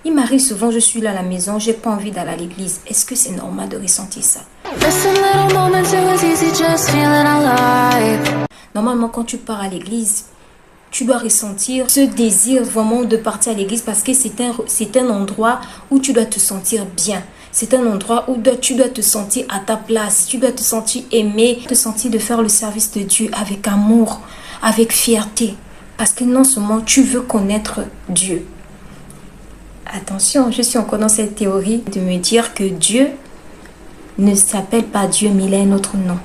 Il m'arrive souvent, je suis là à la maison, j'ai pas envie d'aller à l'église. Est-ce que c'est normal de ressentir ça? Normalement, quand tu pars à l'église, tu dois ressentir ce désir vraiment de partir à l'église parce que c'est un endroit où tu dois te sentir bien. C'est un endroit où tu dois te sentir à ta place. Tu dois te sentir aimé, te sentir de faire le service de Dieu avec amour, avec fierté. Parce que non seulement tu veux connaître Dieu. Attention, je suis encore dans cette théorie de me dire que Dieu ne s'appelle pas Dieu, mais il a un autre nom.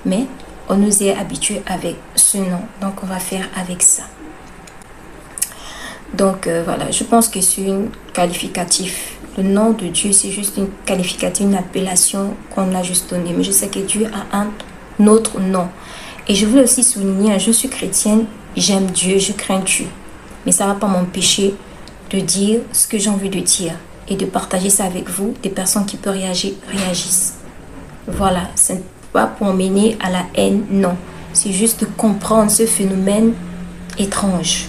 Mais on nous est habitué avec ce nom. Donc, on va faire avec ça. Donc, voilà. Je pense que c'est un qualificatif. Le nom de Dieu, c'est juste une qualificative, une appellation qu'on a juste donnée. Mais je sais que Dieu a un autre nom. Et je voulais aussi souligner, je suis chrétienne, j'aime Dieu, je crains Dieu. Mais ça ne va pas m'empêcher de dire ce que j'ai envie de dire. Et de partager ça avec vous. Des personnes qui peuvent réagir, réagissent. Voilà, ce n'est pas pour mener à la haine, non. C'est juste de comprendre ce phénomène étrange.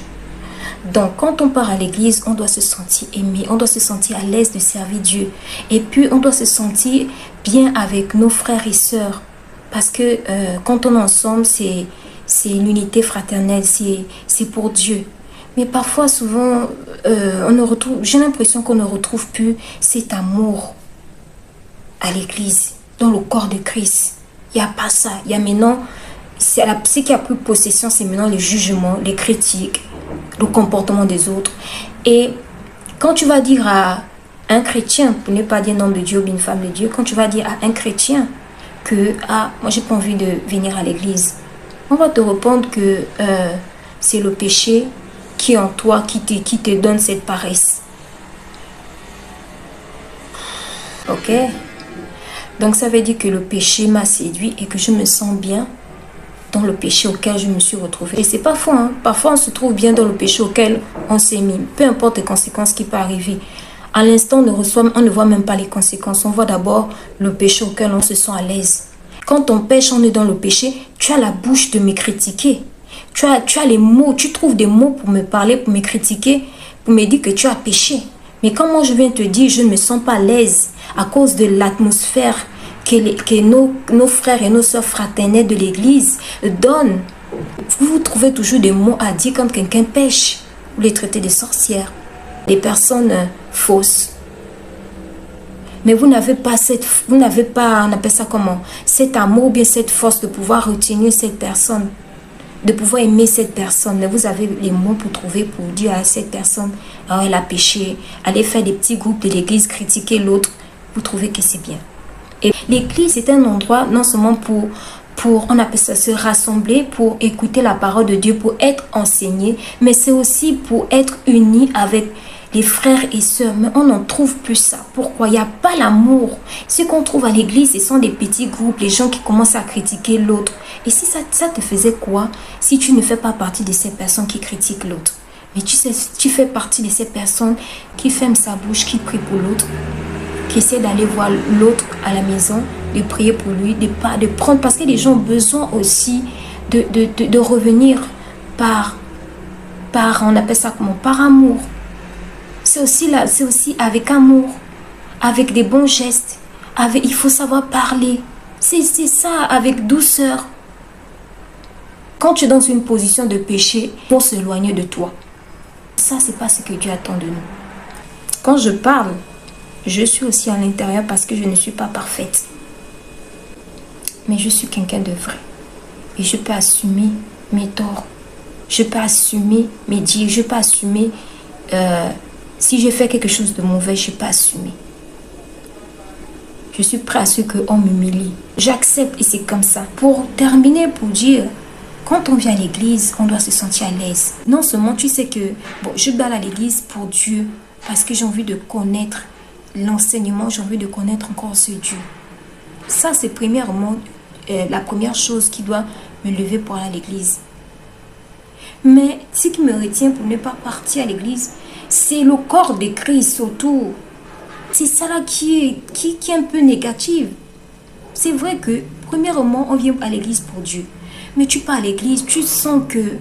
Donc, quand on part à l'église, on doit se sentir aimé, on doit se sentir à l'aise de servir Dieu. Et puis, on doit se sentir bien avec nos frères et sœurs. Parce que quand on est ensemble, c'est l'unité fraternelle, c'est pour Dieu. Mais parfois, souvent, j'ai l'impression qu'on ne retrouve plus cet amour à l'église, dans le corps de Christ. Il n'y a pas ça. Il y a maintenant, ce qui a pris possession, c'est maintenant les jugements, les critiques, le comportement des autres. Et quand tu vas dire à un chrétien, pour ne pas dire un homme de Dieu ou une femme de Dieu, quand tu vas dire à un chrétien que moi j'ai pas envie de venir à l'église, on va te répondre que c'est le péché qui est en toi, qui te donne cette paresse. Ok? Donc ça veut dire que le péché m'a séduit et que je me sens bien dans le péché auquel je me suis retrouvée. Et c'est pas faux, hein? Parfois on se trouve bien dans le péché auquel on s'est mis. Peu importe les conséquences qui peuvent arriver. À l'instant, on ne voit même pas les conséquences. On voit d'abord le péché auquel on se sent à l'aise. Quand on pêche, on est dans le péché, tu as la bouche de me critiquer. Tu as les mots, tu trouves des mots pour me parler, pour me critiquer, pour me dire que tu as péché. Mais quand moi je viens te dire, je ne me sens pas à l'aise à cause de l'atmosphère que nos frères et nos soeurs fraternelles de l'église donnent. Vous trouvez toujours des mots à dire quand quelqu'un pêche. Vous les traitez de sorcières, des personnes fausses. Mais vous n'avez pas, on appelle ça comment? Cet amour ou bien cette force de pouvoir retenir cette personne, de pouvoir aimer cette personne. Mais vous avez les mots pour trouver, pour dire à cette personne, elle a péché, allez faire des petits groupes de l'église, critiquer l'autre, vous trouvez que c'est bien. Et l'église, c'est un endroit non seulement pour, on appelle ça, se rassembler, pour écouter la parole de Dieu, pour être enseigné, mais c'est aussi pour être unis avec les frères et sœurs. Mais on n'en trouve plus ça. Pourquoi? Il n'y a pas l'amour. Ce qu'on trouve à l'église, ce sont des petits groupes, les gens qui commencent à critiquer l'autre. Et si ça te faisait quoi si tu ne fais pas partie de ces personnes qui critiquent l'autre? Mais tu fais partie de ces personnes qui ferment sa bouche, qui prient pour l'autre, qui essaie d'aller voir l'autre à la maison, de prier pour lui, de prendre, parce que les gens ont besoin aussi de revenir par, on appelle ça comment? Par amour. C'est aussi avec amour, avec des bons gestes, il faut savoir parler. C'est ça, avec douceur. Quand tu es dans une position de péché, pour s'éloigner de toi. Ça, c'est pas ce que Dieu attend de nous. Quand je parle, je suis aussi à l'intérieur parce que je ne suis pas parfaite. Mais je suis quelqu'un de vrai. Et je peux assumer mes torts. Je peux assumer mes dires. Je peux assumer... si je fais quelque chose de mauvais, je peux assumer. Je suis prêt à ce qu'on m'humilie. J'accepte et c'est comme ça. Pour terminer, pour dire... Quand on vient à l'église, on doit se sentir à l'aise. Non seulement tu sais que je dois aller à l'église pour Dieu parce que j'ai envie de connaître l'enseignement, j'ai envie de connaître encore ce Dieu. Ça, c'est premièrement la première chose qui doit me lever pour aller à l'église. Mais ce qui me retient pour ne pas partir à l'église, c'est le corps de Christ autour. C'est ça là qui est un peu négatif. C'est vrai que, premièrement, on vient à l'église pour Dieu. Mais tu pars à l'église, tu sens que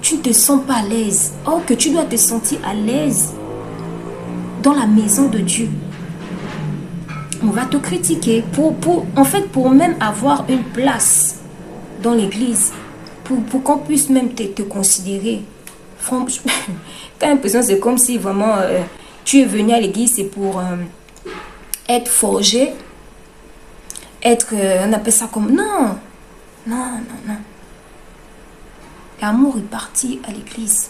tu ne te sens pas à l'aise. Or que tu dois te sentir à l'aise dans la maison de Dieu. On va te critiquer en fait, pour même avoir une place dans l'église, pour qu'on puisse même te considérer. Franchement, t'as l'impression c'est comme si vraiment tu es venu à l'église, c'est pour être forgé, être, on appelle ça comme... Non, non, non, non. L'amour est parti à l'église.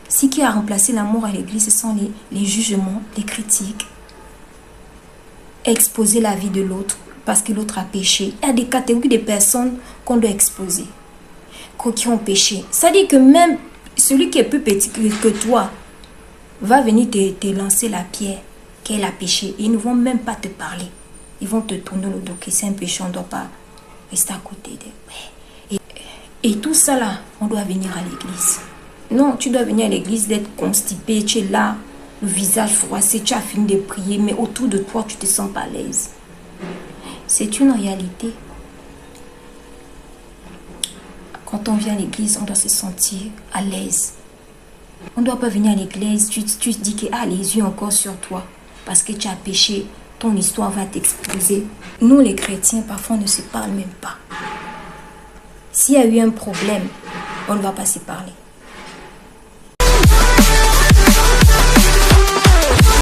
Ce qui a remplacé l'amour à l'église, ce sont les jugements, les critiques, exposer la vie de l'autre parce que l'autre a péché. Il y a des catégories de personnes qu'on doit exposer, qui ont péché. Ça dit que même celui qui est plus petit que toi va venir te lancer la pierre qu'elle a péché. Ils ne vont même pas te parler. Ils vont te tourner le dos. Que c'est un péché, on ne doit pas rester à côté d'eux. Et tout ça là, on doit venir à l'église. Non, tu dois venir à l'église d'être constipé. Tu es là, le visage froissé, tu as fini de prier, mais autour de toi, tu ne te sens pas à l'aise. C'est une réalité. Quand on vient à l'église, on doit se sentir à l'aise. On ne doit pas venir à l'église, tu te dis que les yeux encore sur toi parce que tu as péché, ton histoire va t'exploser. Nous les chrétiens, parfois on ne se parle même pas. S'il y a eu un problème, on ne va pas se parler.